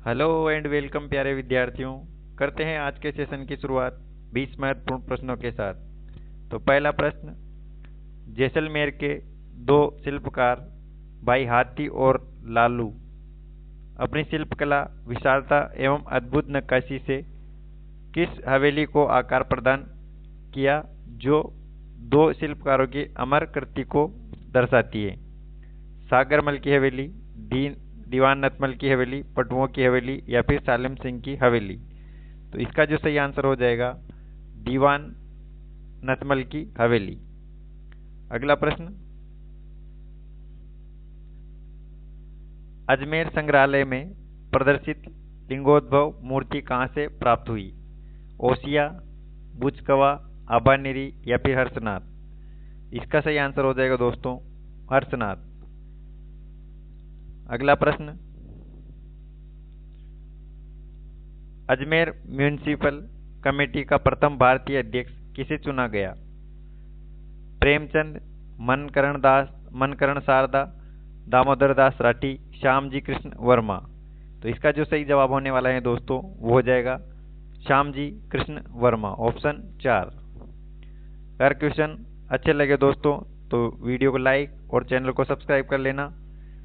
Hello and welcome प्यारे विद्यार्थियों। करते हैं आज के सेशन की शुरुआत 20 महत्वपूर्ण प्रश्नों के साथ। तो पहला प्रश्न, जैसलमेर के दो शिल्पकार भाई हाथी और लालू अपनी शिल्पकला, विशालता एवं अद्भुत नक्काशी से किस हवेली को आकार प्रदान किया जो दो शिल्पकारों की अमर कृति को दर्शाती है? सागरमल की हवेली, दीवान नतमल की हवेली, पटुओं की हवेली या फिर सालिम सिंह की हवेली। तो इसका जो सही आंसर हो जाएगा दीवान नतमल की हवेली। अगला प्रश्न, अजमेर संग्रहालय में प्रदर्शित लिंगोद्भव मूर्ति कहाँ से प्राप्त हुई? ओसिया, बुचकवा, आबानेरी या फिर हर्षनाथ। इसका सही आंसर हो जाएगा दोस्तों हर्षनाथ। अगला प्रश्न, अजमेर म्यूनिसिपल कमेटी का प्रथम भारतीय अध्यक्ष किसे चुना गया? प्रेमचंद, मनकरण शारदा, दामोदर दास राठी, श्यामजी कृष्ण वर्मा। तो इसका जो सही जवाब होने वाला है दोस्तों वो हो जाएगा श्यामजी कृष्ण वर्मा, ऑप्शन 4। अगर क्वेश्चन अच्छे लगे दोस्तों तो वीडियो को लाइक और चैनल को सब्सक्राइब कर लेना,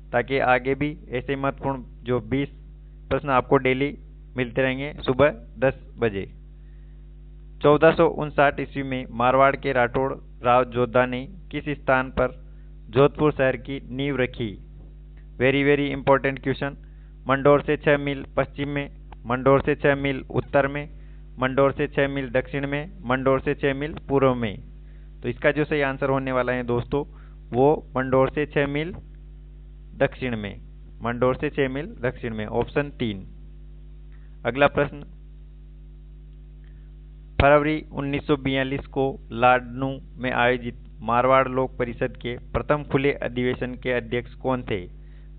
ताकि आगे भी ऐसे महत्वपूर्ण जो 20 प्रश्न आपको डेली मिलते रहेंगे सुबह 10 बजे। 1459 ईस्वी में मारवाड़ के राठौड़ राव जोधा ने किस स्थान पर जोधपुर शहर की नींव रखी? Very very important question. Mandore से 6 मील पश्चिम में, मंडोर से 6 मील उत्तर में, मंडोर से 6 मील दक्षिण में, मंडोर से 6 मील पूर्व में। तो इसका जो सही आंसर होने वाला है दोस्तों वो मंडोर से 6 मील दक्षिण में, मंडोर से 6 मील दक्षिण में, ऑप्शन 3। अगला प्रश्न, फरवरी 1942 को लाडनू में आयोजित मारवाड़ लोक परिषद के प्रथम खुले अधिवेशन के अध्यक्ष कौन थे?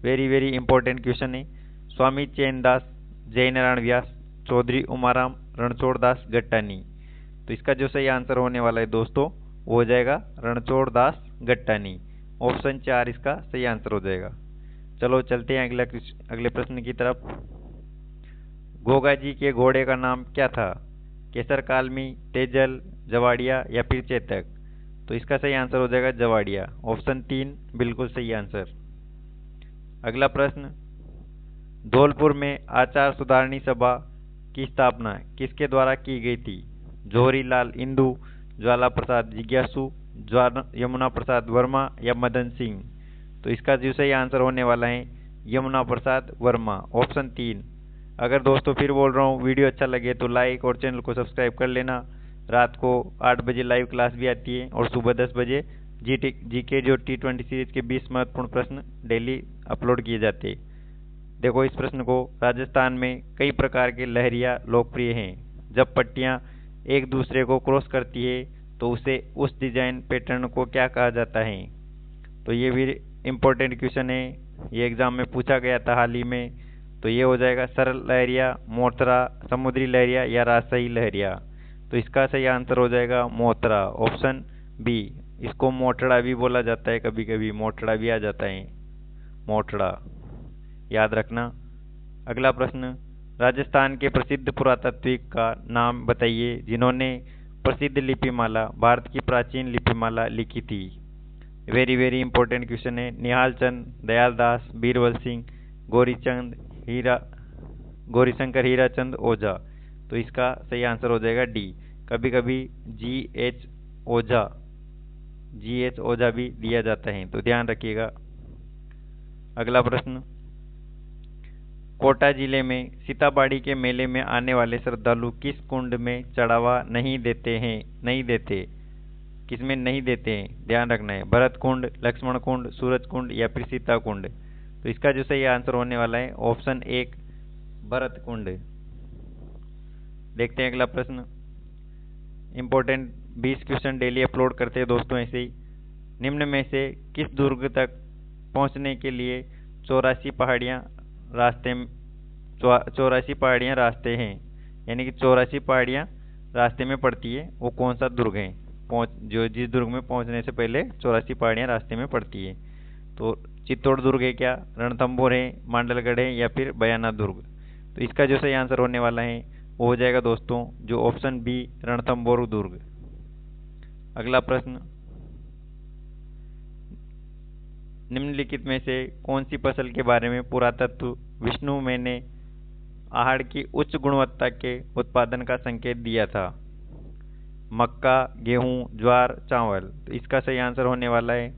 वेरी वेरी इंपॉर्टेंट क्वेश्चन है। स्वामी चैनदास, जयनारायण व्यास, चौधरी उमाराम, रणछोड़ दास गट्टानी। तो इसका जो सही आंसर होने वाला है दोस्तों वो हो जाएगा रणछोड़ दास गट्टानी, ऑप्शन 4 इसका सही आंसर हो जाएगा। चलो चलते हैं अगले प्रश्न की तरफ। गोगा जी के घोड़े का नाम क्या था? केसर कालमी, तेजल, जवाड़िया या फिर चेतक। तो इसका सही आंसर हो जाएगा जवाड़िया, ऑप्शन 3 बिल्कुल सही आंसर। अगला प्रश्न, धौलपुर में आचार सुधारणी सभा की स्थापना किसके द्वारा की गई थी? जौहरी लाल इंदू, ज्वाला प्रसाद जिज्ञासु, यमुना प्रसाद वर्मा या मदन सिंह। तो इसका जो सही आंसर होने वाला है यमुना प्रसाद वर्मा, ऑप्शन 3। अगर दोस्तों फिर बोल रहा हूँ वीडियो अच्छा लगे तो लाइक और चैनल को सब्सक्राइब कर लेना। रात को 8 बजे लाइव क्लास भी आती है और सुबह 10 बजे जीके जो T20 सीरीज के 20 महत्वपूर्ण प्रश्न डेली अपलोड किए जाते हैं। देखो इस प्रश्न को, राजस्थान में कई प्रकार के लहरिया लोकप्रिय हैं। जब पट्टियाँ एक दूसरे को क्रॉस करती है तो उसे उस डिजाइन पैटर्न को क्या कहा जाता है? तो ये भी इम्पोर्टेंट क्वेश्चन है, ये एग्जाम में पूछा गया था हाल ही में। तो ये हो जाएगा सरल लहरिया, मोथरा, समुद्री लहरिया या राजशाही लहरिया। तो इसका सही आंसर हो जाएगा मोथरा, ऑप्शन बी। इसको मोटड़ा भी बोला जाता है, कभी कभी मोटड़ा भी आ जाता है, मोटड़ा याद रखना। अगला प्रश्न, राजस्थान के प्रसिद्ध पुरातात्विक का नाम बताइए जिन्होंने प्रसिद्ध लिपिमाला, भारत की प्राचीन लिपिमाला लिखी थी। वेरी वेरी इंपॉर्टेंट क्वेश्चन है। निहाल चंद, दयाल दास, बीरबल सिंह, गौरीशंकर हीराचंद ओझा। तो इसका सही आंसर हो जाएगा डी। कभी कभी GH ओझा भी दिया जाता है, तो ध्यान रखिएगा। अगला प्रश्न, कोटा जिले में सीताबाड़ी के मेले में आने वाले श्रद्धालु किस कुंड में चढ़ावा नहीं देते? किसमें नहीं देते हैं ध्यान रखना है। भरत कुंड, लक्ष्मण कुंड, सूरज कुंड या फिर सीता कुंड। तो इसका जो सही आंसर होने वाला है ऑप्शन 1 भरत कुंड। देखते हैं अगला प्रश्न। इंपॉर्टेंट 20 क्वेश्चन डेली अपलोड करते हैं दोस्तों ऐसे ही। निम्न में से किस दुर्ग तक पहुंचने के लिए 84 पहाड़ियां रास्ते हैं, यानी कि 84 पहाड़ियां रास्ते में पड़ती है, वो कौन सा दुर्ग है? जिस दुर्ग में पहुंचने से पहले 84 पहाड़ियां रास्ते में पड़ती है। तो चित्तौड़ दुर्ग है क्या, रणथंभौर है, मांडलगढ़ है या फिर बयाना दुर्ग। तो इसका जो सही आंसर होने वाला है वो हो जाएगा दोस्तों जो ऑप्शन बी, रणथंभौर दुर्ग। अगला प्रश्न, निम्नलिखित में से कौन सी फसल के बारे में पुरातत्व विष्णु में ने आहार की उच्च गुणवत्ता के उत्पादन का संकेत दिया था? मक्का, गेहूं, ज्वार, चावल। तो इसका सही आंसर होने वाला है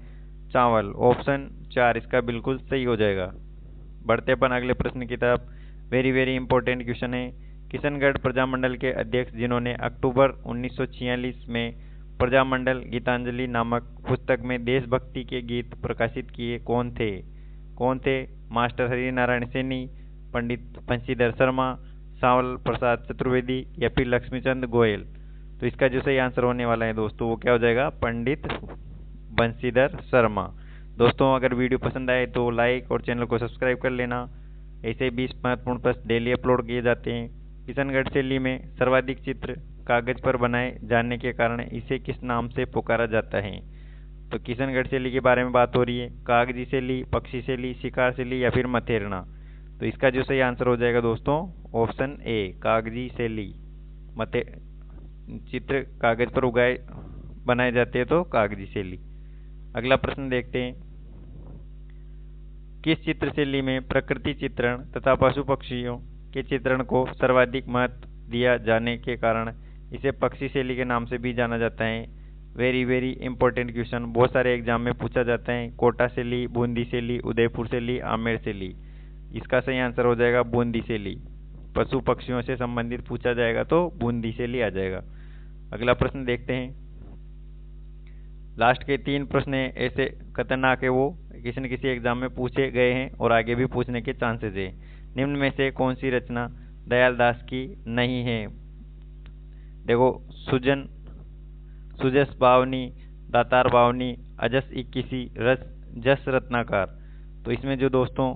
चावल, ऑप्शन 4 इसका बिल्कुल सही हो जाएगा। बढ़ते अपन अगले प्रश्न की तरफ। वेरी वेरी इंपॉर्टेंट क्वेश्चन है। किशनगढ़ प्रजामंडल के अध्यक्ष जिन्होंने अक्टूबर 1946 में प्रजामंडल गीतांजलि नामक पुस्तक में देशभक्ति के गीत प्रकाशित किए कौन थे? मास्टर हरिनारायण सैनी, पंडित बंशीधर शर्मा, श्यामल प्रसाद चतुर्वेदी या फिर लक्ष्मीचंद गोयल। तो इसका जो सही आंसर होने वाला है दोस्तों वो क्या हो जाएगा? पंडित बंशीधर शर्मा। दोस्तों अगर वीडियो पसंद आए तो लाइक और चैनल को सब्सक्राइब कर लेना। ऐसे 20 महत्वपूर्ण प्रश्न डेली अपलोड किए जाते हैं। किशनगढ़ शैली में सर्वाधिक चित्र कागज पर बनाए जाने के कारण इसे किस नाम से पुकारा जाता है? तो किशनगढ़ शैली के बारे में बात हो रही है। कागजी शैली, पक्षी शैली, शिकार शैली या फिर मथेरना। तो इसका जो सही आंसर हो जाएगा दोस्तों ऑप्शन ए, कागजी शैली। चित्र कागज पर बनाए जाते हैं तो कागजी शैली। अगला प्रश्न देखते हैं। किस चित्र शैली में प्रकृति चित्रण तथा पशु पक्षियों के चित्रण को सर्वाधिक महत्व दिया जाने के कारण इसे पक्षी शैली के नाम से भी जाना जाता है? वेरी वेरी इंपॉर्टेंट क्वेश्चन, बहुत सारे एग्जाम में पूछा जाता है। कोटा शैली, बूंदी शैली, उदयपुर शैली, आमेर शैली। इसका सही आंसर हो जाएगा बूंदी शैली। पशु पक्षियों से संबंधित पूछा जाएगा तो बूंदी शैली आ जाएगा। अगला प्रश्न देखते हैं। लास्ट के 3 प्रश्न ऐसे खतरनाक है वो किसी न किसी एग्जाम में पूछे गए हैं और आगे भी पूछने के चांसेस है। निम्न में से कौन सी रचना दयाल दास की नहीं है? देखो, सुजस बावनी, दातार बावनी, अजस 21, जस रत्नाकर। तो इसमें जो दोस्तों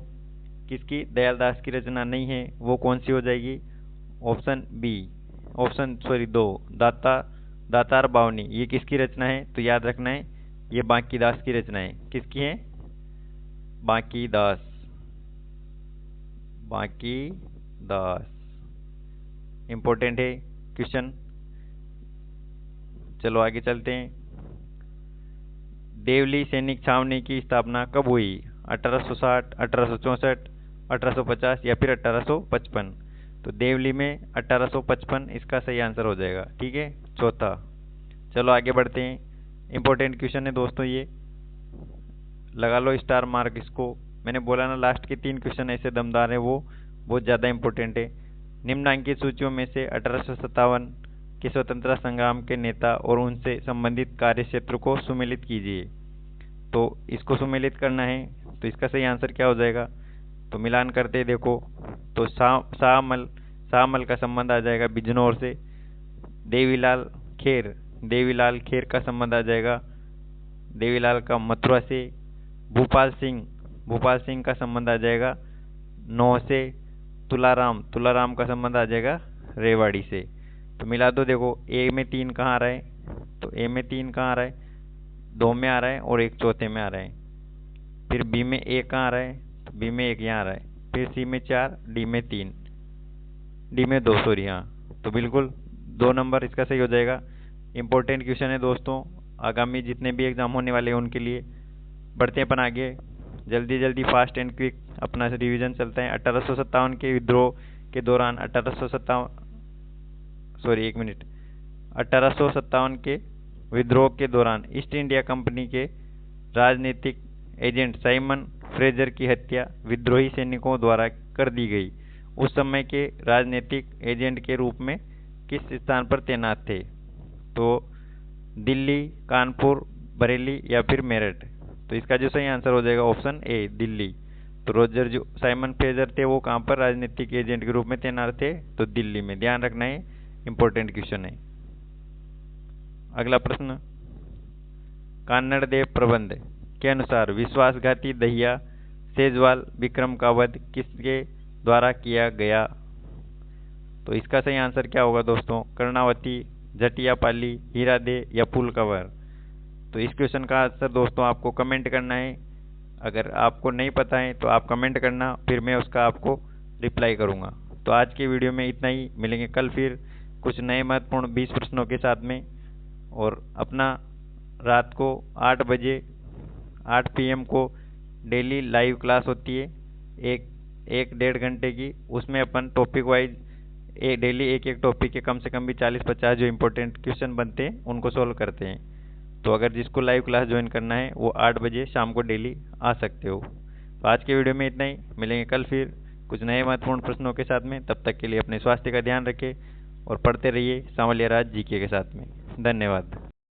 किसकी दयाल दास की रचना नहीं है वो कौन सी हो जाएगी? ऑप्शन बी, दो, दातार बावनी। ये किसकी रचना है? तो याद रखना है ये बांकीदास की रचना है। किसकी है? बांकीदास। इंपॉर्टेंट है क्वेश्चन। चलो आगे चलते हैं। देवली सैनिक छावनी की स्थापना कब हुई? 1860, 1864, 1850 या फिर 1855। तो देवली में 1855 इसका सही आंसर हो जाएगा। ठीक है, चौथा। चलो आगे बढ़ते हैं। इंपॉर्टेंट क्वेश्चन है दोस्तों, ये लगा लो स्टार मार्क इसको। मैंने बोला ना लास्ट के 3 क्वेश्चन ऐसे दमदार है वो बहुत ज़्यादा इंपॉर्टेंट है। निम्नलिखित सूचियों में से 1857 के स्वतंत्रता संग्राम के नेता और उनसे संबंधित कार्य क्षेत्र को सुमेलित कीजिए। तो इसको सुमेलित करना है तो इसका सही आंसर क्या हो जाएगा? तो मिलान करते देखो तो शाहमल का संबंध आ जाएगा बिजनौर से। देवीलाल खेर का संबंध आ जाएगा देवीलाल का मथुरा से। भूपाल सिंह का संबंध आ जाएगा नौ से। तुलाराम का संबंध आ जाएगा रेवाड़ी से। तो मिला दो देखो, ए में 3 कहाँ आ रहा है? तो ए में 3 कहाँ आ रहा है? 2 में आ रहा है और एक चौथे में आ रहा है। फिर बी में 1 कहाँ आ रहा है? तो बी में 1 यहाँ आ रहा है। फिर सी में 4, डी में 3, डी में 2, सॉरी हाँ। तो बिल्कुल 2 नंबर इसका सही हो जाएगा। इंपॉर्टेंट क्वेश्चन है दोस्तों, आगामी जितने भी एग्जाम होने वाले हैं उनके लिए। बढ़ते हैं अपन आगे, जल्दी फास्ट एंड क्विक अपना रिवीजन चलता है। 1857 के विद्रोह के दौरान 1857 के विद्रोह के दौरान ईस्ट इंडिया कंपनी के राजनीतिक एजेंट साइमन फ्रेजर की हत्या विद्रोही सैनिकों द्वारा कर दी गई। उस समय के राजनीतिक एजेंट के रूप में किस स्थान पर तैनात थे? तो दिल्ली, कानपुर, बरेली या फिर मेरठ। तो इसका जो सही आंसर हो जाएगा ऑप्शन ए, दिल्ली। तो रोजर जो साइमन फ्रेजर थे वो कहाँ पर राजनीतिक एजेंट के रूप में तैनात थे? तो दिल्ली में। ध्यान रखना है, इंपॉर्टेंट क्वेश्चन है। अगला प्रश्न, कान्नड़ देव प्रबंध के अनुसार विश्वासघाती दहिया सेजवाल विक्रम का वध किसके द्वारा किया गया? तो इसका सही आंसर क्या होगा दोस्तों? कर्णावती, जटियापाली, हीरादे या पुलकवर। तो इस क्वेश्चन का आंसर दोस्तों आपको कमेंट करना है। अगर आपको नहीं पता है तो आप कमेंट करना, फिर मैं उसका आपको रिप्लाई करूंगा। तो आज के वीडियो में इतना ही। मिलेंगे कल फिर कुछ नए महत्वपूर्ण 20 प्रश्नों के साथ में। और अपना रात को 8 बजे 8 PM को डेली लाइव क्लास होती है, एक 1.5 घंटे की। उसमें अपन टॉपिक वाइज डेली एक टॉपिक के कम से कम भी 40-50 जो इंपॉर्टेंट क्वेश्चन बनते हैं उनको सोल्व करते हैं। तो अगर जिसको लाइव क्लास ज्वाइन करना है वो 8 बजे शाम को डेली आ सकते हो। तो आज के वीडियो में इतना ही। मिलेंगे कल फिर कुछ नए महत्वपूर्ण प्रश्नों के साथ में। तब तक के लिए अपने स्वास्थ्य का ध्यान रखें और पढ़ते रहिए सांवलिया राज जीके के साथ में। धन्यवाद।